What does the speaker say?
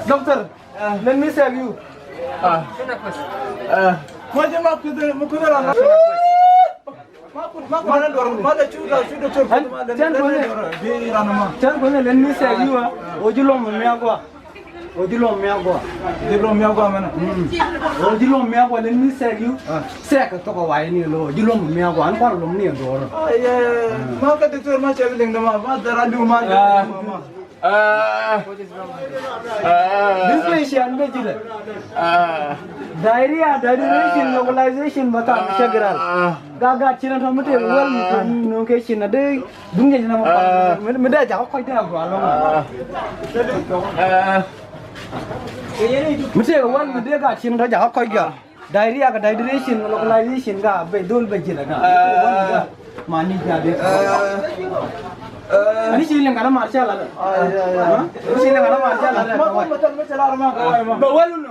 Doctor, let me save you. Ojilo miagwa mana. Ojilo miagwa let me say you. Sek to ko wai ni lo. Ojilo miagwa an kwaro lom ni do. Ma ka doctor ma cheveling ma dara du ma. This patient be jile. Diarrhea, dehydration, localization bata shagral. Gaga china thamate well no ke china de dungje na ma. Me da ja ko ta gwa lo. Mesti orang dia kat sini raja kau kaya diarrhea, dehydration, localization, ka bedul bejila ka. Mani jadi. Ini sini yang kana marcia lah. Ini sini yang kana marcia lah. Macam macam lah ramah kau. Bawalun.